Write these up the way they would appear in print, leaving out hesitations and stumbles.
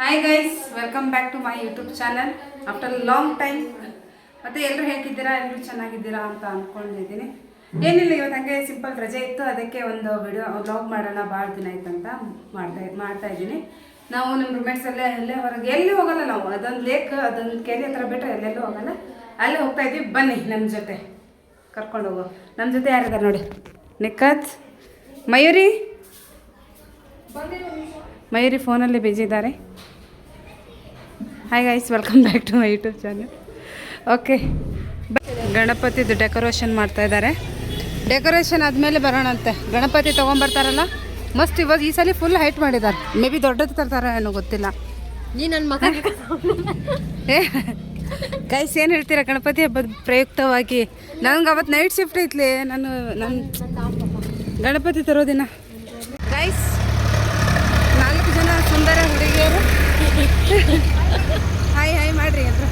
Hi guys, welcome back to my YouTube channel after long time. ಮತ್ತು ಎಲ್ಲರೂ ಹೇಗಿದ್ದೀರಾ, ಎಲ್ಲರೂ ಚೆನ್ನಾಗಿದ್ದೀರಾ ಅಂತ ಅಂದ್ಕೊಂಡಿದ್ದೀನಿ. ಏನಿಲ್ಲ, ಇವತ್ತು ಹಂಗೆ ಸಿಂಪಲ್ ರಜೆ ಇತ್ತು, ಅದಕ್ಕೆ ಒಂದು ವಿಡಿಯೋ ವ್ಲಾಗ್ ಮಾಡೋಣ, ಭಾಳ ದಿನ ಆಯ್ತಂತ ಮಾಡ್ತಾ ಇದ್ದೀನಿ. ನಾವು ನಮ್ಮ ರೂಮ್ಮೇಟ್ಸ್ ಎಲ್ಲೇ ಹೊರಗೆ ಎಲ್ಲಿ ಹೋಗಲ್ಲ ನಾವು. ಅದೊಂದು ಲೇಕ್, ಅದೊಂದು ಕೆರೆ ಹತ್ರ ಬಿಟ್ಟರೆ ಎಲ್ಲೆಲ್ಲೂ ಹೋಗಲ್ಲ. ಅಲ್ಲೇ ಹೋಗ್ತಾ ಇದ್ದೀವಿ, ಬನ್ನಿ ನಮ್ಮ ಜೊತೆ ಕರ್ಕೊಂಡು ಹೋಗೋ. ನಮ್ಮ ಜೊತೆ ಯಾರಿದ್ದಾರೆ ನೋಡಿ, ನಿಖತ್, ಮಯೂರಿ ಫೋನಲ್ಲಿ ಬಿಜಿ ಇದ್ದಾರೆ. Hi guys, welcome back to my YouTube channel. Okay, ಗಣಪತಿದು ಡೆಕೋರೇಷನ್ ಮಾಡ್ತಾ ಇದ್ದಾರೆ. ಡೆಕೋರೇಷನ್ ಆದಮೇಲೆ ಬರೋಣಂತೆ. ಗಣಪತಿ ತೊಗೊಂಬರ್ತಾರಲ್ಲ, ಮಸ್ತ್. ಇವಾಗ ಈ ಸಲ ಫುಲ್ ಹೈಟ್ ಮಾಡಿದ್ದಾರೆ. ಮೇ ಬಿ ದೊಡ್ಡದು ತರ್ತಾರೆ ಏನೋ ಗೊತ್ತಿಲ್ಲ. ನೀ ನನ್ನ ಮಗ ಏ ಗೈಸ್, ಏನು ಹೇಳ್ತೀರಾ ಗಣಪತಿ ಹಬ್ಬದ ಪ್ರಯುಕ್ತವಾಗಿ? ನನಗೆ ಅವತ್ತು ನೈಟ್ ಶಿಫ್ಟ್ ಐತ್ಲಿ. ನನ್ನ ಗಣಪತಿ ತರೋದಿನ. ಗೈಸ್, 4 ಜನ ಸುಂದರ ಹುಡುಗಿಯರು. ಹಾಯ್ ಹಾಯ್ ಮಾಡ್ರಿ ಎಲ್ರು.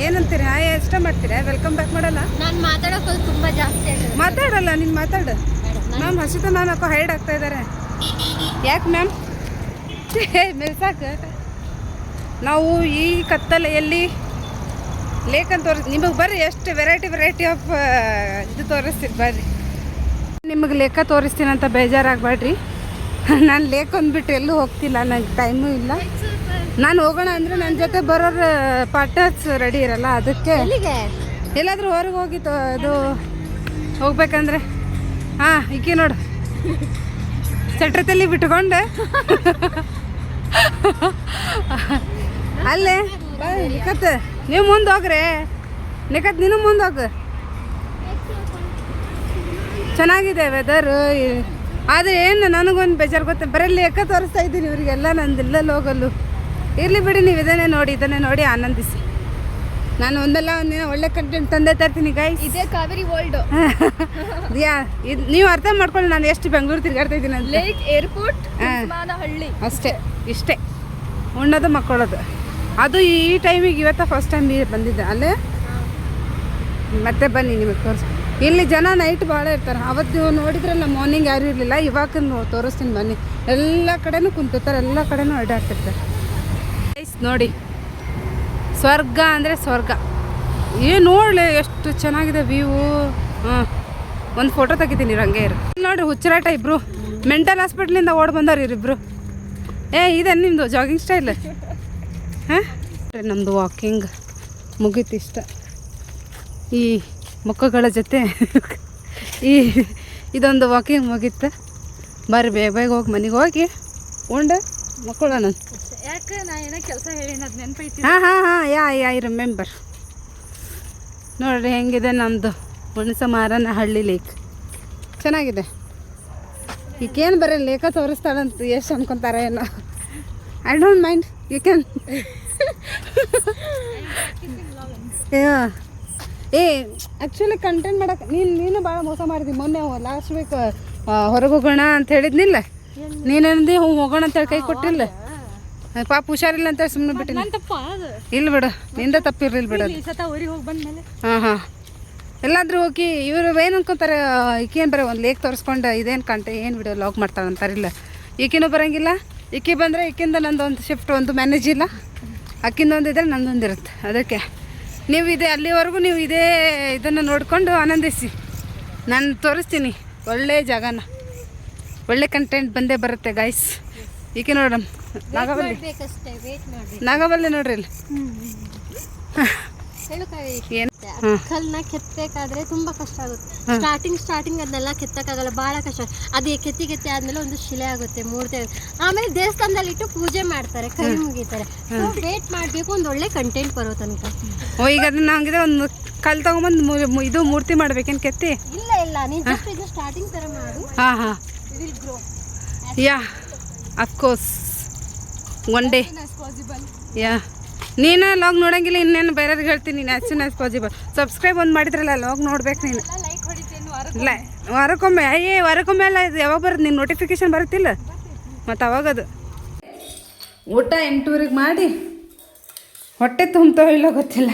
ಏನಂತೀರಿ? ಹಾಯ್ ಇಷ್ಟ ಮಾಡ್ತೀರಾ? ವೆಲ್ಕಮ್ ಬ್ಯಾಕ್ ಮಾಡಲ್ಲ? ನಾನು ಮಾತಾಡೋಕೆ ತುಂಬ ಜಾಸ್ತಿ ಮಾತಾಡಲ್ಲ. ನೀನು ಮಾತಾಡು ಮ್ಯಾಮ್. ಹಸಿತ ಮ್ಯಾಮ್ ಯಾಕೋ ಹೈಡ್ ಆಗ್ತಾ ಇದ್ದಾರೆ. ಯಾಕೆ ಮ್ಯಾಮ್? ಮೆಲ್ಸಾಕ ನಾವು ಈ ಕತ್ತಲೆಯಲ್ಲಿ ಲೇಕ್ ಅಂತ ನಿಮಗೆ ಬರ್ರಿ, ಎಷ್ಟು ವೆರೈಟಿ ಆಫ್ ಇದು ತೋರಿಸ್ತೀನಿ ಬರ್ರಿ. ನಿಮಗೆ ಲೇಕ ತೋರಿಸ್ತೀನಿ ಅಂತ ಬೇಜಾರಾಗಬೇಡ್ರಿ. ನಾನು ಲೇಕ್ ಅಂದ್ಬಿಟ್ಟು ಎಲ್ಲೂ ಹೋಗ್ತಿಲ್ಲ, ನನಗೆ ಟೈಮು ಇಲ್ಲ. ನಾನು ಹೋಗೋಣ ಅಂದರೆ ನನ್ನ ಜೊತೆ ಬರೋರು ಪಾರ್ಟ್ನರ್ಸ್ ರೆಡಿ ಇರಲ್ಲ. ಅದಕ್ಕೆ ಎಲ್ಲಾದರೂ ಹೊರಗೆ ಹೋಗಿ ಅದು ಹೋಗ್ಬೇಕಂದ್ರೆ ಈಕಿ ನೋಡು, ಸೆಟ್ರತಲ್ಲಿ ಬಿಟ್ಕೊಂಡೆ ಅಲ್ಲೇ ನಿಖತ್, ನೀವು ಮುಂದೆ ಹೋಗ್ರೆ. ನಿಖತ್, ನೀನು ಮುಂದೆ ಹೋಗು. ಚೆನ್ನಾಗಿದೆ ವೆದರು. ಆದರೆ ಏನು ನನಗೊಂದು ಬೇಜಾರು ಗೊತ್ತ, ಬರೀ ಲೇಕ ತೋರಿಸ್ತಾ ಇದ್ದೀನಿ ಇವರಿಗೆಲ್ಲ. ನಂದು ಇಲ್ಲಲ್ಲಿ ಹೋಗಲು. ಇರಲಿ ಬಿಡಿ, ನೀವು ಇದನ್ನೇ ನೋಡಿ ಆನಂದಿಸಿ. ನಾನು ಒಂದಲ್ಲ ಒಂದಿನ ಒಳ್ಳೆ ಕಂಟೆಂಟ್ ತಂದೆ ತರ್ತೀನಿ ಗೈಸ್. ಇದೇ ಕಾವೇರಿ ವರ್ಲ್ಡ್. ಇದು ನೀವು ಅರ್ಥ ಮಾಡ್ಕೊಳ್ಳಿ, ನಾನು ಎಷ್ಟು ಬೆಂಗಳೂರು ತಿರ್ಗಾಡ್ತಾ ಇದ್ದೀನಿ ಅಂತ. ಲೇಕ್, ಏರ್ಪೋರ್ಟ್, ಹಳ್ಳಿ ಅಷ್ಟೇ, ಇಷ್ಟೇ. ಉಣ್ಣೋದು ಮಕ್ಕಳೋದು. ಅದು ಈ ಟೈಮಿಗೆ ಇವತ್ತ ಫಸ್ಟ್ ಟೈಮ್ ಬಂದಿದ್ದೆ ಅಲ್ಲೇ. ಮತ್ತೆ ಬನ್ನಿ ನಿಮಗೆ ತೋರಿಸ್. ಇಲ್ಲಿ ಜನ ನೈಟ್ ಭಾಳ ಇರ್ತಾರೆ. ಅವತ್ತು ನೀವು ನೋಡಿದ್ರಲ್ಲ, ಮಾರ್ನಿಂಗ್ ಯಾರೂ ಇರಲಿಲ್ಲ. ಇವಾಗ ತೋರಿಸ್ತೀನಿ ಬನ್ನಿ. ಎಲ್ಲ ಕಡೆನೂ ಕುಂತಿರ್ತಾರೆ, ಎಲ್ಲ ಕಡೆನೂ ಅಡ್ಡಾಡ್ತಿರ್ತಾರೆ. ನೋಡಿ, ಸ್ವರ್ಗ ಅಂದರೆ ಸ್ವರ್ಗ. ಏನು ನೋಡಲಿ, ಎಷ್ಟು ಚೆನ್ನಾಗಿದೆ ವ್ಯೂ. ಒಂದು ಫೋಟೋ ತೆಗಿತೀನಿ ಹಂಗೆ ಇರು. ನೋಡಿ, ಹುಚ್ಚರಾಟ ಇಬ್ಬರು ಮೆಂಟಲ್ ಹಾಸ್ಪಿಟ್ಲಿಂದ ಓಡಿ ಬಂದವ್ರು ಇವರಿಬ್ಬರು. ಇದೆ ನಿಮ್ಮದು ಜಾಗಿಂಗ್ ಸ್ಟೈಲ್. ನಮ್ಮದು ವಾಕಿಂಗ್ ಮುಗೀತು ಇಷ್ಟ. ಈ ಮುಖಗಳ ಜೊತೆ ಇದೊಂದು ವಾಕಿಂಗ್ ಮುಗೀತು. ಬರ್ರಿ, ಬೇಗ ಹೋಗಿ ಮನೆಗೆ ಹೋಗಿ ಉಂಡು ಮಕ್ಕಳೋಣ. ಯಾಕೆ ನಾ ಏನೋ ಕೆಲಸ ಹೇಳಿ ಅದು ನೆನಪೈತಿ. I remember. ನೋಡ್ರಿ ಹೆಂಗಿದೆ ನಮ್ಮದು ಹುಣಸಮಾರನ ಹಳ್ಳಿ ಲೇಕ್. ಚೆನ್ನಾಗಿದೆ. ಈಗೇನು ಬರೀ ಲೇಕ ತೋರಿಸ್ತಾಳಂತ ಎಷ್ಟು ಅನ್ಕೊತಾರೆ ಏನೋ. I don't mind, you can. Actually content ಮಾಡೋಕೆ ನೀನು ಭಾಳ ಮೋಸ ಮಾಡಿದ್ವಿ. ಮೊನ್ನೆ ಲಾಸ್ಟ್ ವೀಕ್ ಹೊರಗೆ ಹೋಗೋಣ ಅಂತ ಹೇಳಿದ್ನಿಲ್ಲ. ನೀನಂದು ಹೋಗೋಣ ಅಂತೇಳಿ ಕೈ ಕೊಟ್ಟಿಲ್ಲ. ಪಾಪ ಹುಷಾರಿಲ್ಲ ಅಂತೇಳಿ ಸುಮ್ಮನೆ ಬಿಟ್ಟಿಲ್ಲ. ಇಲ್ಲ ಬಿಡು, ನಿಂದ ತಪ್ಪಿರ್ಲಿಲ್ಲ ಬಿಡು. ಹಾಂ ಎಲ್ಲಾದರೂ ಹೋಗಿ ಇವರು ಏನು ಅನ್ಕೊತಾರೆ, ಈಕೇನು ಬರೋ ಒಂದು ಲೇಕ್ ತೋರಿಸ್ಕೊಂಡು ಇದೇನು ಏನು ವಿಡಿಯೋ ಲಾಗ್ ಮಾಡ್ತಾಳೆ ಅಂತಾರಿಲ್ಲ. ಈಕಿನೂ ಬರೋಂಗಿಲ್ಲ. ಈಕಿ ಬಂದರೆ ಈಕಿಂದ ನಂದೊಂದು ಶಿಫ್ಟ್ ಒಂದು ಮ್ಯಾನೇಜ್ ಇಲ್ಲ. ಅಕ್ಕಿಂದೊಂದು ಇದ್ದರೆ ನಂದೊಂದು ಇರುತ್ತೆ. ಅದಕ್ಕೆ ನೀವು ಅಲ್ಲಿವರೆಗೂ ನೀವು ಇದನ್ನು ನೋಡಿಕೊಂಡು ಆನಂದಿಸಿ. ನಾನು ತೋರಿಸ್ತೀನಿ ಒಳ್ಳೆ ಜಾಗನ. ಒಳ್ಳೆ ಕಂಟೆಂಟ್ ಬಂದೇ ಬರುತ್ತೆ ಗೈಸ್. ಈಕೆ ನೋಡಮ್, ನಾಗಬಲ್ಲಿ ನೋಡ್ರಿ ಇಲ್ಲಿ. ಏನು ಕಲ್ಲನ್ನ ಕೆತ್ತಬೇಕಾದ್ರೆ ತುಂಬಾ ಕಷ್ಟ ಆಗುತ್ತೆ. ಸ್ಟಾರ್ಟಿಂಗ್ ಅದನ್ನೆಲ್ಲ ಕೆತ್ತಕ್ಕಾಗಲ್ಲ, ಬಹಳ ಕಷ್ಟ. ಅದು ಕೆತ್ತಿ ಆದ್ಮೇಲೆ ಒಂದು ಶಿಲೆ ಆಗುತ್ತೆ, ಮೂರ್ತಿ ಆಗುತ್ತೆ. ಆಮೇಲೆ ದೇವಸ್ಥಾನದಲ್ಲಿ ಇಟ್ಟು ಪೂಜೆ ಮಾಡ್ತಾರೆ, ಕೈ ಮುಗಿತಾರೆ. ವೇಟ್ ಮಾಡಬೇಕು ಒಂದು ಒಳ್ಳೆ ಕಂಟೆಂಟ್ ಬರೋ ತನಕ. ಈಗ ಅದನ್ನ ಹಂಗಿದೆ ಒಂದು ಕಲ್ಲು ತಗೊಂಬಂದು ಇದು ಮೂರ್ತಿ ಮಾಡ್ಬೇಕೇನು ಕೆತ್ತಿ? ಇಲ್ಲ ನೀನು ಜಸ್ಟ್ ಇದು ಸ್ಟಾರ್ಟಿಂಗ್ ತರ ಮಾಡು. Will grow. Of course one day. ನೀನು ಲಾಗ್ ನೋಡಂಗಿಲ್ಲ, ಇನ್ನೇನು ಬೇರೆಯವ್ರಿಗೆ ಹೇಳ್ತೀನಿ. ನೀನು as soon as possible. Subscribe ಒಂದು ಮಾಡಿದ್ರಲ್ಲ, ಲಾಗ್ ನೋಡ್ಬೇಕು ನೀನು. ಇಲ್ಲ, ವಾರಕ್ಕೊಮ್ಮೆ ಅಲ್ಲ, ಇದು ಯಾವಾಗ ಬರುತ್ತೆ ನಿನ್ನ ನೋಟಿಫಿಕೇಶನ್ ಬರುತ್ತಿಲ್ಲ ಮತ್ತು ಅವಾಗದು. ಊಟ 8:00 ಮಾಡಿ ಹೊಟ್ಟೆ ತುಂಬ್ತೋ ಇಲ್ಲೋ ಗೊತ್ತಿಲ್ಲ.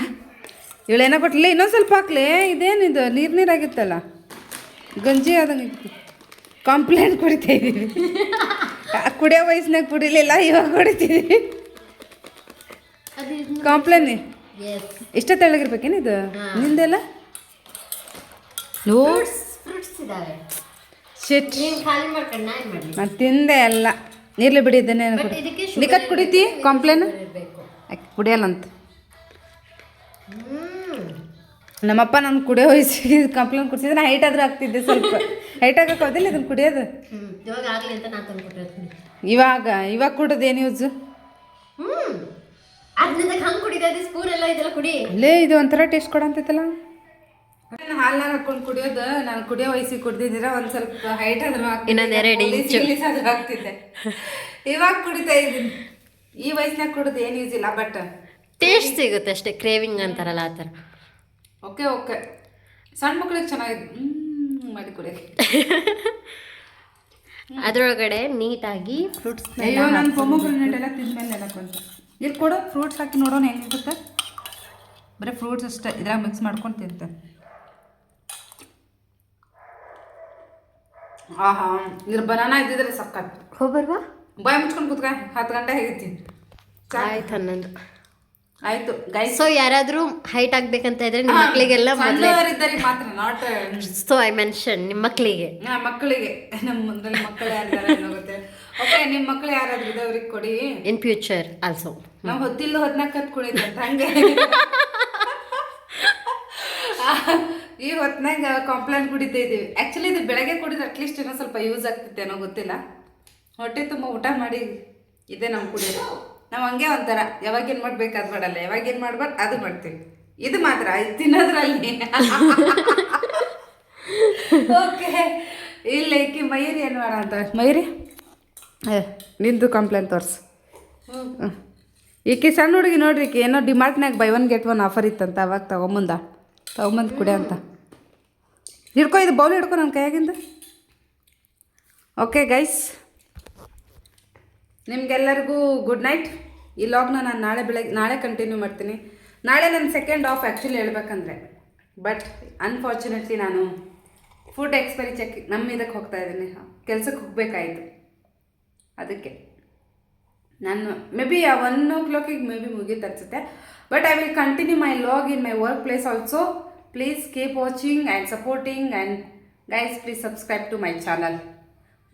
ಇವಳೇನೋ ಕೊಟ್ಟಲಿ, ಇನ್ನೊಂದು ಸ್ವಲ್ಪ ಹಾಕ್ಲಿ. ಇದೇನಿದು ನೀರಾಗಿತ್ತಲ್ಲ, ಗಂಜಿ ಆದಂಗೆ. ಕಂಪ್ಲೇಂಟ್ ಕೊಡ್ತಾ ಇದ್ದೀವಿ. ಕುಡಿಯೋ ವಯಸ್ಸಿನಾಗ ಕುಡಿಲಿಲ್ಲ, ಇವಾಗ ಕುಡಿತೀವಿ. ಕಾಂಪ್ಲೇನ್ ಇಷ್ಟ ತೆಳ್ಳಗಿರ್ಬೇಕೇನು ಇದು ನಿಂದೆಲ್ಲ? ಫ್ರೂಟ್ಸ್ ಇದಾವೆ. ಶಿಟ್, ನೀನು ಖಾಲಿ ಮಾಡ್ಕೊಂಡು ನಾ ಏನು ಮಾಡಲಿ? ನಾನು ತಿಂದೆ ಎಲ್ಲ. ನೀರ್ಲಿ ಬಿಡಿ ಇದನ್ನೇ ನಿಕತ್ ಕುಡಿತಿ ಕಾಂಪ್ಲೇನ್ ಕುಡಿಯಲ್ಲಂತ. ನಮ್ಮಪ್ಪ ನಾನು ಕುಡಿಯೋ ವಯಸ್ಸಿಗೆ ಕಾಂಪ್ಲೇನ್ ಕುಡಿಸಿದ್ರೆ ನಾ ಹೈಟ್ ಆದ್ರೂ ಆಗ್ತಿದ್ದೆ, ಸ್ವಲ್ಪ ಹೈಟ್ ಆಗಕ್ಕೆ ಹೋದಿಲ್ಲ ಇದನ್ನು ಕುಡಿಯೋದು. ಇವಾಗ ಆಗಲಿ ಅಂತ ನಾನು ತಂದು ಕೊಟ್ಟಿರ್ತೀನಿ. ಇವಾಗ ಕುಡೋದು ಏನು ಯೂಸು? ಅದನ್ನ ಹಂಗೆ ಕುಡಿಯೋದು, ಸ್ಪೂನ್ ಎಲ್ಲ ಇದೆಲ್ಲ ಕುಡಿ. ಅಲ್ಲೇ ಇದು ಒಂಥರ ಟೇಸ್ಟ್ ಕೊಡಂತೈತಲ್ಲ. ಹಾಲ್ನಾಗ ಹಾಕೊಂಡು ಕುಡಿಯೋದು ನಾನು ಕುಡಿಯೋ ವಯಸ್ಸಿಗೆ ಕುಡ್ದಿದ್ದೀರ ಒಂದು ಸ್ವಲ್ಪ ಹೈಟ್ ಆದ್ರೂ ಆಗ್ತಿದ್ದೆ. ಇವಾಗ ಕುಡಿತಾ ಇದ್ದೀನಿ. ಈ ವಯಸ್ಸಿನಾಗ ಕುಡಿದು ಏನು ಯೂಸ್ ಇಲ್ಲ, ಬಟ್ ಟೇಸ್ಟ್ ಸಿಗುತ್ತೆ ಅಷ್ಟೇ. ಕ್ರೇವಿಂಗ್ ಅಂತಾರಲ್ಲ ಆ ಥರ. ಓಕೆ ಸಣ್ಣ ಮಕ್ಳಿಗೆ ಚೆನ್ನಾಗಿದೆ ಮಾಡಿ ಕುಡಿಯೋಕೆ. ಅದರೊಳಗಡೆ ನೀಟಾಗಿ ಫ್ರೂಟ್ಸ್. ಅಯ್ಯೋ ನಾನು ಪೊಮೊಗ್ರೆನೇಟ್ ಎಲ್ಲ ತಿಂದ್ಮೇಲೆ ನೆನಕೊಂತ ಇಲ್ಲಿ ಕೊಡು. ಫ್ರೂಟ್ಸ್ ಹಾಕಿ ನೋಡೋಣ ಹೆಂಗಿರುತ್ತೆ. ಬರೀ ಫ್ರೂಟ್ಸ್ ಅಷ್ಟೇ ಇದ್ರಾಗ ಮಿಕ್ಸ್ ಮಾಡ್ಕೊಂಡು ತಿಂತೆ. ಆಹಾ, ಇದ್ರ ಬನಾನಾ ಇದ್ದಿದ್ರೆ ಸಕ್ಕತ್. ಹೋಗ್ಬರ್ವಾ? ಬಾಯ್ ಮುಚ್ಕೊಂಡು ಕೂತ್ಕ. 10 ಗಂಟೆ ಹೇಗಿತ್ತಿ. ಆಯ್ತು ಹನ್ನೊಂದು ಆಯ್ತು ಗೈಸ್. ಸೊ ಯಾರಾದರೂ ಹೈಟ್ ಆಗ್ಬೇಕಂತ ಇದ್ರೆ ನಿಮ್ಮ ಮಕ್ಕಳಿಗೆಲ್ಲ ಮೊದಲಿದ್ದರಿಗೆ ಮಾತ್ರ, ನಾಟ್ ಸೊ ಐ ಮೆನ್ಷನ್ ನಿಮ್ಮ ಮಕ್ಕಳಿಗೆ. ಮಕ್ಕಳಿಗೆ ನಮ್ಮ ಮುಂದೆ ಮಕ್ಕಳು ಯಾರಿದ್ದಾರೆ ಗೊತ್ತೆ. ಓಕೆ, ನಿಮ್ಮ ಮಕ್ಕಳು ಯಾರಾದ್ರೂ ಇದ್ದವ್ರಿಗೆ ಕೊಡಿ. In future also. ನಾವು ಹೊತ್ತಿಲ್ಲ ಹೊತ್ನಾಗ ಕತ್ ಕುಡಿದಂತ ಹಂಗೆ ಈ ಹೊತ್ನಾಗ ಕಾಂಪ್ಲೇನ್ ಕುಡಿತಾ ಇದ್ದೀವಿ. ಆ್ಯಕ್ಚುಲಿ ಇದು ಬೆಳಗ್ಗೆ ಕುಡಿದ್ರೆ ಅಟ್ಲೀಸ್ಟ್ ಏನೋ ಸ್ವಲ್ಪ ಯೂಸ್ ಆಗ್ತಿತ್ತು ಏನೋ ಗೊತ್ತಿಲ್ಲ. ಹೊಟ್ಟೆ ತುಂಬ ಊಟ ಮಾಡಿ ಇದೇ ನಾವು ಕುಡಿಯೋದು. ನಾವು ಹಂಗೆ ಒಂಥರ ಯಾವಾಗೇನು ಮಾಡ್ಬೇಕು ಅದು ಮಾಡಲ್ಲ, ಯಾವಾಗೇನು ಮಾಡ್ಬಾರ್ದು ಅದು ಮಾಡ್ತೀವಿ. ಇದು ಮಾತ್ರ ತಿನ್ನೋದ್ರಲ್ಲಿ ಓಕೆ. ಇಲ್ಲ ಈಕಿ ಮಯೂರಿ ಏನು ಮಾಡ ಅಂತ. ಮಯೂರಿ ನಿಂದು ಕಂಪ್ಲೇಂಟ್ ತೋರಿಸು. ಈಕಿ ಸಣ್ಣ ಹುಡುಗಿ ನೋಡ್ರಿ, ಈಕಿ ಏನೋ ಡಿಮಾರ್ಟ್ನಾಗ ಬೈ 1 get 1 ಆಫರ್ ಇತ್ತಂತ. ಅವಾಗ ತಗೊಂಬಂದು ಕುಡಿ ಅಂತ. ಹಿಡ್ಕೊ, ಇದು ಬೌಲ್ ಹಿಡ್ಕೊ ನನ್ನ ಕೈಯಾಗಿಂದ. ಓಕೆ ಗೈಸ್, ನಿಮಗೆಲ್ಲರಿಗೂ ಗುಡ್ ನೈಟ್. ಈ ಲಾಗ್ನ ನಾನು ನಾಳೆ ಕಂಟಿನ್ಯೂ ಮಾಡ್ತೀನಿ. ನಾಳೆ ನನ್ನ ಸೆಕೆಂಡ್ ಆಫ್ ಆ್ಯಕ್ಚುಲಿ ಹೇಳ್ಬೇಕಂದ್ರೆ, ಬಟ್ ಅನ್ಫಾರ್ಚುನೇಟ್ಲಿ ನಾನು ಫುಡ್ ಎಕ್ಸ್ಪೈರಿ ಚೆಕ್ ನಮ್ಮ ಇದಕ್ಕೆ ಹೋಗ್ತಾ ಇದ್ದೀನಿ. ಕೆಲಸಕ್ಕೆ ಹೋಗಬೇಕಾಯಿತು. ಅದಕ್ಕೆ ನಾನು may be 1 o'clock may be ಮುಗೀತು ಅನಿಸುತ್ತೆ. But I will continue my vlog in my work place also. Please keep watching and supporting, and guys please subscribe to my channel.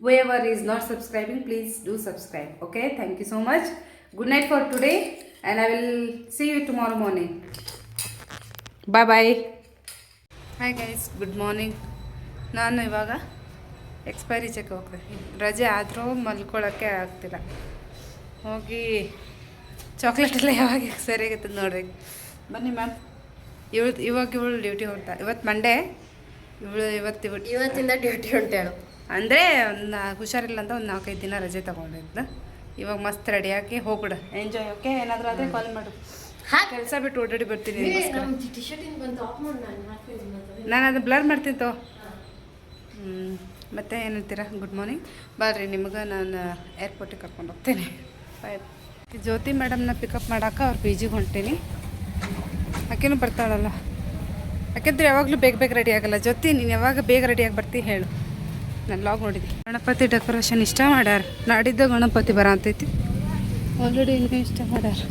Whoever is not subscribing, please do subscribe. Okay, thank you so much. Good night for today, and I will see you tomorrow morning. Bye bye. Hi guys, good morning. ನಾನು ಇವಾಗ expiry check ಹೋಗ್ದೆ. ರಜೆ ಆದರೂ ಮಲ್ಕೊಳ್ಳೋಕ್ಕೆ ಆಗ್ತಿಲ್ಲ. ಹೋಗಿ chocolate ಎಲ್ಲ ಯಾವಾಗ ಸರಿಯಾಗತ್ತದ ನೋಡ್ರಿ. ಬನ್ನಿ ಮ್ಯಾಮ್. ಇವಳು ಡ್ಯೂಟಿ ಹೊರಟ. ಇವತ್ತು ಮಂಡೇ. ಇವತ್ತಿಂದ ಡ್ಯೂಟಿ ಹೊಂಟೇಳು. ಅಂದರೆ ಒಂದು ಹುಷಾರಿಲ್ಲ ಅಂತ ಒಂದು 4-5 ದಿನ ರಜೆ ತೊಗೊಂಡಿದ್ದು. ಇವಾಗ ಮಸ್ತ್ ರೆಡಿಯಾಗಿ ಹೋಗ್ಬಿಡು. ಎಂಜಾಯ್. ಓಕೆ, ಏನಾದರೂ ಆದರೆ ಕಾಲ್ ಮಾಡು. ಕೆಲಸ ಬಿಟ್ಟು ಓಡಾಡಿ ಬರ್ತೀನಿ. ನಾನು ಅದು ಬ್ಲರ್ ಮಾಡ್ತೀನಿ ತೋ. ಮತ್ತೆ ಏನಂತೀರಾ? Good morning. ಬರ್ರಿ, ನಿಮ್ಗೆ ನಾನು ಏರ್ಪೋರ್ಟಿಗೆ ಕರ್ಕೊಂಡು ಹೋಗ್ತೀನಿ. ಬಾಯ್. ಜ್ಯೋತಿ ಮೇಡಮ್ನ ಪಿಕಪ್ ಮಾಡೋಕೆ ಅವ್ರ PGಗೆ ಹೊಂಟೀನಿ. ಆಕೆನೂ ಬರ್ತಾಳಲ್ಲ. ಯಾಕೆಂದ್ರೆ ಯಾವಾಗಲೂ ಬೇಗ ರೆಡಿ ಆಗಲ್ಲ. ಜ್ಯೋತಿ, ನೀನು ಯಾವಾಗ ಬೇಗ ರೆಡಿಯಾಗಿ ಬರ್ತೀನಿ ಹೇಳು. ನಾನು ಲಾಗ್ ನೋಡಿದ್ದೆ. ಗಣಪತಿ ಡೆಕೋರೇಷನ್ ಇಷ್ಟ ಮಾಡ್ಯಾರ. ನಾಡಿದ್ದು ಗಣಪತಿ ಬರ ಅಂತೈತಿ. ಆಲ್ರೆಡಿ ಇನ್ನೂ ಇಷ್ಟ ಮಾಡ್ಯಾರ.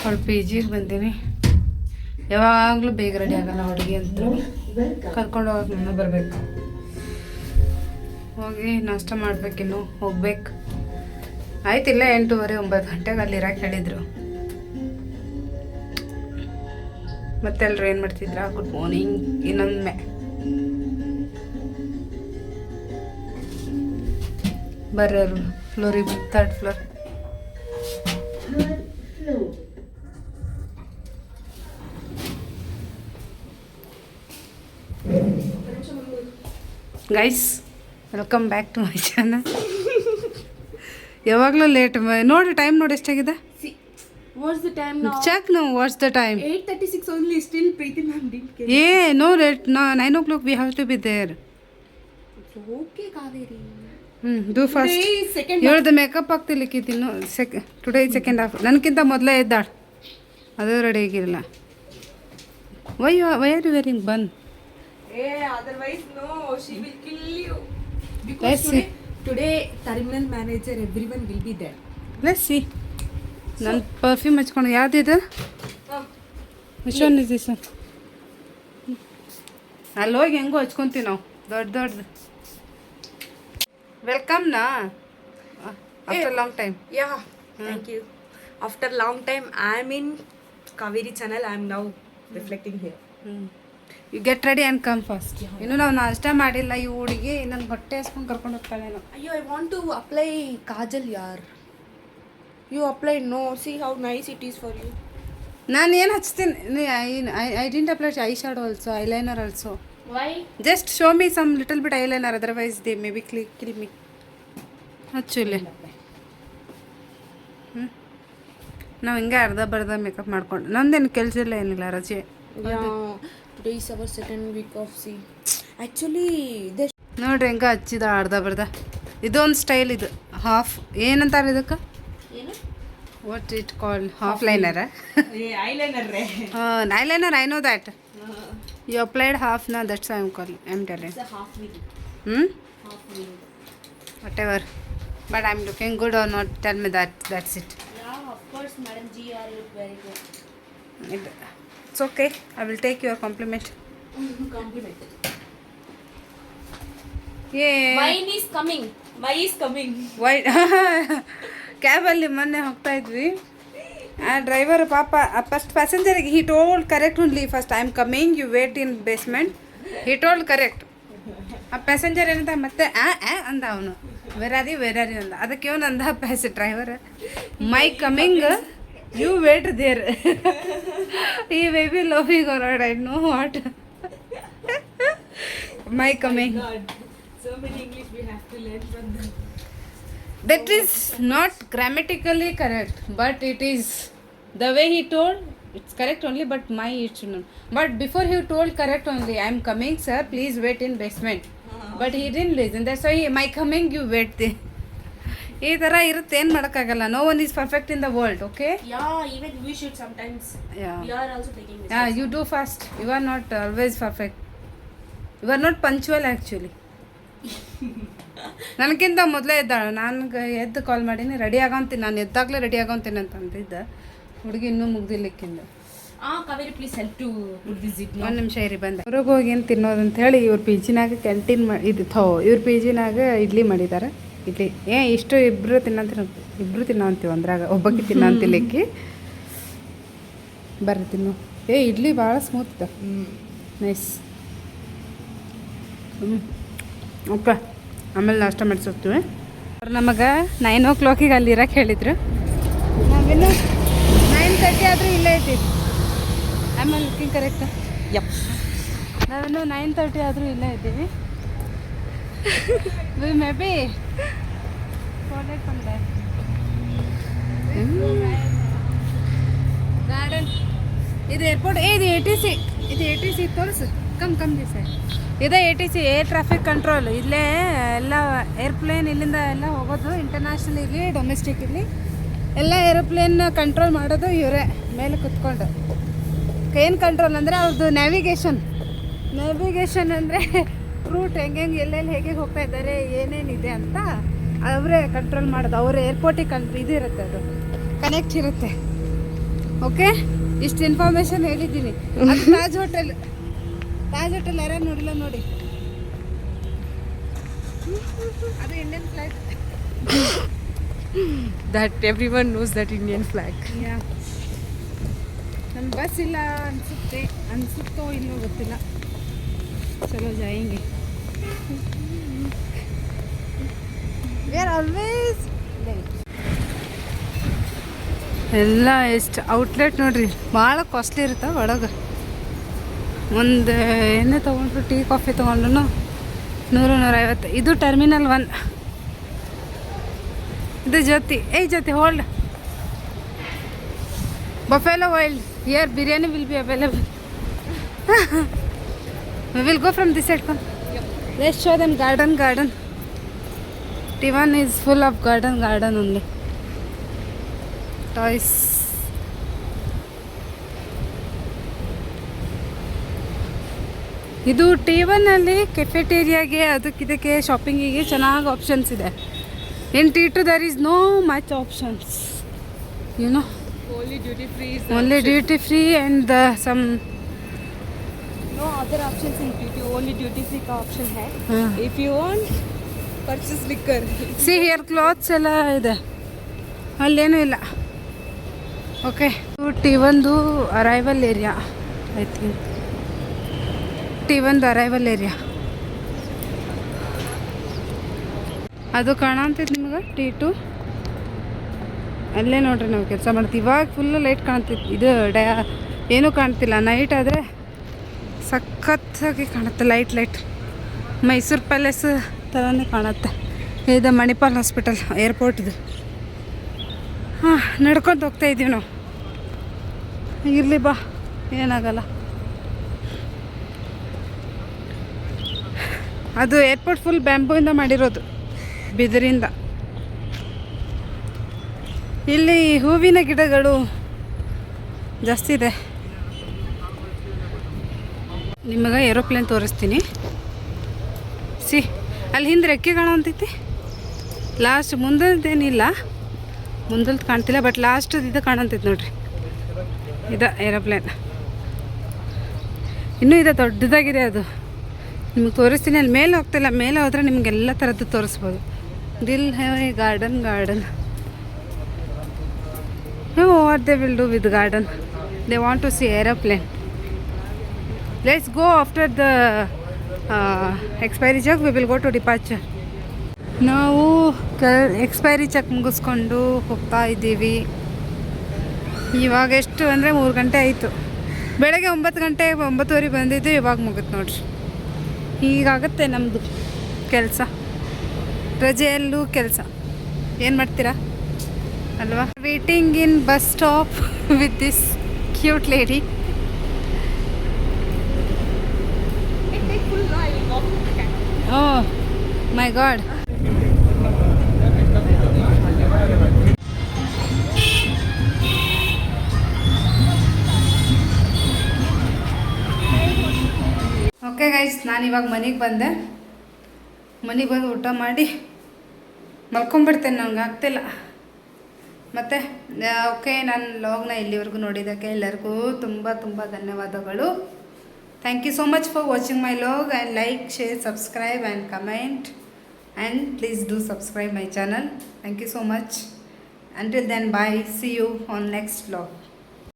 ಅವಳು PGಗೆ ಬಂದೀನಿ. ಯಾವಾಗಲೂ ಬೇಗ ರೆಡಿ ಆಗಲ್ಲ ಹುಡುಗಿ ಅಂತ. ಕರ್ಕೊಂಡು ಹೋಗಕ್ಕೆ ನಾನು ಬರಬೇಕು. ಹೋಗಿ ನಾಷ್ಟ ಮಾಡ್ಬೇಕಿನ್ನು, ಹೋಗ್ಬೇಕು. ಆಯ್ತಿಲ್ಲ 8:30-9 ಗಂಟೆಗೆ ಅಲ್ಲಿ ಇರಕ್ಕೆ ಹೇಳಿದರು. ಮತ್ತೆಲ್ಲರೂ ಏನು ಮಾಡ್ತಿದ್ರಾ? ಗುಡ್ ಮಾರ್ನಿಂಗ್ ಇನ್ನೊಮ್ಮೆ. ಬರ್ರಿ ಫ್ಲೋರಿಗೆ, 3rd floor. Guys, welcome back to my channel. ಯಾವಾಗಲೂ ಲೇಟ್ ನೋಡಿ. ಟೈಮ್ ನೋಡಿ ಎಷ್ಟಾಗಿದೆ. What's the time now? Check now. What's the time? 8:36 only. Still Preeti ma'am didn't get. Yeah, no, 9 o'clock we have to be there. It's okay, Kaveri. Do fast. Today is second. ಇವಳದು makeup ಆಗ್ತಿರ್ಲಿಕ್ಕಿತ್ತು. Today second half. ನನಗಿಂತ ಮೊದಲೇ ಇದ್ದಾಳೆ. ಅದು ready ಆಗಿರಲ್ಲ. Why are you wearing bun? Otherwise no, she will kill you. Let's see. Today, terminal manager, everyone will be there. Let's see ನನ್ನ perfume ಹಚ್ಕೊಂಡು ಯಾವ್ದಿದು which one is this ಅಲ್ಲಿ ಹೋಗಿ ಹೆಂಗೋ ಹಚ್ಕೊಂತೀವಿ ನಾವು ದೊಡ್ಡದು ವೆಲ್ಕಮ್ ನಾ after long time Yeah, thank you. After long time, I am in Kaveri channel. I am now reflecting here. You get ready and come fast ಇನ್ನು ನಾವು ನಾಷ್ಟ ಮಾಡಿಲ್ಲ ಈ ಹುಡುಗಿ ನನ್ನ ಹೊಟ್ಟೆ ಹಸ್ಕೊಂಡು ಕರ್ಕೊಂಡು ಹೋಗ್ತಾಳೇನೋ Ayo, I want to apply kajal, yaar. You apply no. See how nice it is for you. ನಾನು ಏನು ಹಚ್ತೀನಿ I didn't apply I shadow also eyeliner also Why? Just show me some little bit eyeliner otherwise they may be kill me ಹಚ್ಚುಲೆ ನಾವು ಹಿಂಗೆ ಅರ್ಧ makeup ಮಾಡ್ಕೊಂಡು ನಂದೇನು ಕೆಲಸ ಇಲ್ಲ ಏನಿಲ್ಲ ರಜೆ Yeah. Today is our second week of see. Actually, this. ನೋಡ್ರಿ ಹೆಂಗೆ ಹಚ್ಚಿದ ಅರ್ಧ ಇದೊಂದು ಸ್ಟೈಲ್ ಇದು ಹಾಫ್ ಏನಂತಾರೆ ಇದಕ್ಕೆ what it call half liner Eyeliner. Eyeliner I know that you applied half ನಾ that's I am telling It's a half wing. Half wing. Whatever but I am looking good or not tell me that's it Yeah, of course, Madam G, you look very good. It's okay I will take your compliment Compliment. ಏ Mine is coming. Mine is coming. White ಕ್ಯಾಬಲ್ಲಿ ಮೊನ್ನೆ ಹೋಗ್ತಾ ಇದ್ವಿ ಆ driver ಪಾಪ first ಪ್ಯಾಸೆಂಜರಿಗೆ he told correct only first I am coming you wait in basement he told correct ಆ passenger ಏನಂತ ಮತ್ತೆ ಅಂದ ಅವನು ವೆರಾರಿ ಅಂದ ಅದಕ್ಕೆ ಇವನು ಅಂದ driver my coming you wait there ಈ baby loving or I know what my coming God, so many English we have to learn from them. That is not grammatically correct, but it is the way he told. It's correct only, but my it should not. But before he told correct only. I am coming, sir. Please wait in basement. But he didn't listen. That's why my coming. You wait there. ಈ ಥರ ಇರುತ್ತೆ ಏನು ಮಾಡೋಕ್ಕಾಗಲ್ಲ no one is perfect in the world okay Yeah, even we should sometimes. Yeah. We are also taking this. You do fast you are not always perfect you are not punctual actually ನನಗಿಂತ ಮೊದಲೇ ಎದ್ದಾಳು ನನಗೆ ಎದ್ದು ಕಾಲ್ ಮಾಡೀನಿ ready ಆಗೋಂತೀನಿ ನಾನು ಎದ್ದಾಗಲೇ ready ಆಗೋಂತೀನಿ ಅಂತ ಅಂದಿದ್ದೆ ಹುಡುಗಿ ಇನ್ನೂ ಮುಗ್ದಿಲ್ಲಿಕ್ಕಿಂದ Kaveri, please help to put this zip. ಒಂದು ನಿಮಿಷ ಇರಿ ಬಂದೆ ಹೊರಗೆ ಹೋಗಿ ಏನು ತಿನ್ನೋದಂತ ಹೇಳಿ ಇವ್ರ ಪಿ ಜಿನಾಗ ಕ್ಯಾಂಟೀನ್ ಇವ್ರ ಪಿ ಜಿನಾಗ ಇಡ್ಲಿ ಮಾಡಿದ್ದಾರೆ ಇಡ್ಲಿ ಇಷ್ಟು ಇಬ್ಬರು ತಿನ್ನೋ ಅಂತೀವಿ ಅಂದ್ರಾಗ ಒಬ್ಬಕ್ಕೆ ತಿನ್ನೋ ಅಂತಿಲ್ಲಿಕ್ಕಿ ಬರ್ರಿ ತಿನ್ನು ಇಡ್ಲಿ ಭಾಳ ಸ್ಮೂತ್ ಇದೆ ನೈಸ್ ಓಕೆ ಆಮೇಲೆ ನಾಷ್ಟ ಮಾಡಿಸೋಗ್ತೀವಿ ಅವ್ರು ನಮಗೆ 9 ಅಲ್ಲಿ ಇರಕ್ಕೆ ಹೇಳಿದ್ರು ನಾವಿನ್ನು 9:30 ಆದರೂ ಇಲ್ಲೇ ಇದ್ದೀವಿ ಆಮೇಲೆ ಲುಕಿಂಗ್ ಕರೆಕ್ಟ್ Yep. ನಾವಿನ್ನು 9:30 ಆದರೂ ಇಲ್ಲೇ ಇದ್ದೀವಿ ವಿ ಮೇ ಬಿ ಗಾರ್ಡನ್ ಇದು ಏರ್ಪೋರ್ಟ್ ಇದು ಎ ಟಿ ಸಿ ತೋರಿಸು ಕಮ್ ದಿವಸ ಇದೇ ATC ಏರ್ ಟ್ರಾಫಿಕ್ ಕಂಟ್ರೋಲ್ ಇಲ್ಲೇ ಎಲ್ಲ ಏರ್ಪ್ಲೇನ್ ಇಲ್ಲಿಂದ ಎಲ್ಲ ಹೋಗೋದು ಇಂಟರ್ನ್ಯಾಷನಲ್ ಇರಲಿ ಡೊಮೆಸ್ಟಿಕ್ ಇರಲಿ ಎಲ್ಲ ಏರೋಪ್ಲೇನ್ ಕಂಟ್ರೋಲ್ ಮಾಡೋದು ಇವರೇ ಮೇಲೆ ಕುತ್ಕೊಂಡು ಏನು ಕಂಟ್ರೋಲ್ ಅಂದರೆ ಅವ್ರದ್ದು ನ್ಯಾವಿಗೇಷನ್ ಅಂದರೆ ರೂಟ್ ಹೆಂಗೆ ಎಲ್ಲೆಲ್ಲಿ ಹೇಗೆ ಹೋಗ್ತಾ ಇದ್ದಾರೆ ಏನೇನಿದೆ ಅಂತ ಅವರೇ ಕಂಟ್ರೋಲ್ ಮಾಡೋದು ಅವ್ರ ಏರ್ಪೋರ್ಟಿಗೆ ಇದು ಇರುತ್ತೆ ಅದು ಕನೆಕ್ಟ್ ಇರುತ್ತೆ ಓಕೆ ಇಷ್ಟು ಇನ್ಫಾರ್ಮೇಷನ್ ಹೇಳಿದ್ದೀನಿ ಅದು ತಾಜ್ ಹೋಟೆಲ್ ಯಾರ್ಯಾರು ನೋಡಿಲ್ಲ ನೋಡಿ ಅದು Indian flag That everyone knows that Indian flag. ನಮ್ಮ ಬಸ್ ಇಲ್ಲ ಅನ್ಸುತ್ತೋ ಇಲ್ಲೋ ಗೊತ್ತಿಲ್ಲ ಚಲೋ ಜಾಯಿಂಗೆ ವಿ ಆರ್ ಆಲ್ವೇಸ್ ಎಲ್ಲ ಎಷ್ಟು ಔಟ್ಲೆಟ್ ನೋಡ್ರಿ ಭಾಳ ಕಾಸ್ಟ್ಲಿ ಇರ್ತಾವೆ ಒಳಗೆ ಒಂದು ಏನೇ ತೊಗೊಂಡ್ರು ಟೀ ಕಾಫಿ ತೊಗೊಂಡ್ರು 100-150 ಇದು ಟರ್ಮಿನಲ್ 1 ಇದು Jyothi hold Buffalo Wild here biryani will be available we will go from this side come let's show them garden T1 is full of garden only toys ಇದು T1ಅಲ್ಲಿ ಕೆಫೆಟೇರಿಯಾಗೆ ಅದಕ್ಕೆ ಶಾಪಿಂಗಿಗೆ ಚೆನ್ನಾಗಿ ಆಪ್ಷನ್ಸ್ ಇದೆ. In T2 there is no much options, you know, Only duty free is only duty free and some. no other options in duty. Only duty free का option है. ಹಾಂ, If you want, purchase liquor. See here clothes ಎಲ್ಲ ಇದೆ, ಅಲ್ಲೇನೂ ಇಲ್ಲ. Okay, T1 arrival area, I think T1 arrival area ಅದು ಕಾಣಂತೈತೆ ನಿಮ್ಗೆ. T2 ಅಲ್ಲೇ ನೋಡ್ರಿ ನಾವು ಕೆಲಸ ಮಾಡ್ತೀವಿ. ಇವಾಗ ಫುಲ್ಲು ಲೈಟ್ ಕಾಣ್ತೈತಿ, ಇದು ಏನೂ ಕಾಣ್ತಿಲ್ಲ. ನೈಟ್ ಆದರೆ ಸಖತ್ತಾಗಿ ಕಾಣುತ್ತೆ, ಲೈಟ್ ಮೈಸೂರು ಪ್ಯಾಲೇಸ್ ಥರನೇ ಕಾಣುತ್ತೆ. ಇದು ಮಣಿಪಾಲ್ ಹಾಸ್ಪಿಟಲ್ ಏರ್ಪೋರ್ಟ್ ಇದು. ಹಾಂ, ನಡ್ಕೊತ ಹೋಗ್ತಾ ಇದ್ದೀವಿ ನಾವು. ಇರಲಿ ಬಾ, ಏನಾಗಲ್ಲ. ಅದು ಏರ್ಪೋರ್ಟ್ ಫುಲ್ ಬ್ಯಾಂಬೂಯಿಂದ ಮಾಡಿರೋದು, ಬಿದಿರಿಂದ. ಇಲ್ಲಿ ಹೂವಿನ ಗಿಡಗಳು ಜಾಸ್ತಿ ಇದೆ. ನಿಮಗೆ ಏರೋಪ್ಲೇನ್ ತೋರಿಸ್ತೀನಿ. ಸಿ, ಅಲ್ಲಿ ಹಿಂದೆ ರೆಕ್ಕೆ ಕಾಣಂತೈತಿ. ಲಾಸ್ಟ್ ಮುಂದದ್ದೇನಿಲ್ಲ, ಮುಂದಲ್ದು ಕಾಣ್ತಿಲ್ಲ, ಬಟ್ ಲಾಸ್ಟ್ ಇದು ಕಾಣಂತೈತಿ ನೋಡ್ರಿ, ಇದು ಏರೋಪ್ಲೇನ್. ಇನ್ನೂ ಇದೆ, ದೊಡ್ಡದಾಗಿದೆ ಅದು. ನಿಮಗೆ ತೋರಿಸ್ತೀನಿ. ಅಲ್ಲಿ ಮೇಲೆ ಹೋಗ್ತಿಲ್ಲ, ಮೇಲೆ ಹೋದರೆ ನಿಮಗೆಲ್ಲ ಥರದ್ದು ತೋರಿಸ್ಬೋದು. ದಿಲ್ ಹೇ garden. What they will do with garden? They want to see aeroplane. Let's go after the expiry check. We will go to departure. ನಾವು ಎಕ್ಸ್ಪೈರಿ ಚೆಕ್ ಮುಗಿಸ್ಕೊಂಡು ಹೋಗ್ತಾ ಇದ್ದೀವಿ. ಇವಾಗ ಎಷ್ಟು ಅಂದರೆ 3 ಗಂಟೆ ಆಯಿತು. ಬೆಳಗ್ಗೆ 9 ಗಂಟೆ 9:30 ಬಂದಿದ್ದು, ಇವಾಗ ಮುಗಿತು ನೋಡ್ರಿ. ಹೀಗಾಗತ್ತೆ ನಮ್ಮದು ಕೆಲಸ, ರಜೆಯಲ್ಲೂ ಕೆಲಸ. ಏನು ಮಾಡ್ತೀರಾ ಅಲ್ವಾ? Waiting in bus stop with this cute lady. Oh my god. Okay guys, ನಾನಿವಾಗ ಮನೆಗೆ ಬಂದೆ. ಮನೆಗೆ ಬಂದು ಊಟ ಮಾಡಿ ಮಲ್ಕೊಂಡ್ಬಿಡ್ತೇನೆ, ನನಗೆ ಆಗ್ತಿಲ್ಲ. ಮತ್ತು ಓಕೆ, ನನ್ನ ಲಾಗ್ನ ಇಲ್ಲಿವರೆಗೂ ನೋಡಿದ್ದಕ್ಕೆ ಎಲ್ಲರಿಗೂ ತುಂಬ ಧನ್ಯವಾದಗಳು. Thank you so much for watching my log. And like, share, subscribe and comment. And please do subscribe my channel. Thank you so much. Until then, bye. See you on next vlog.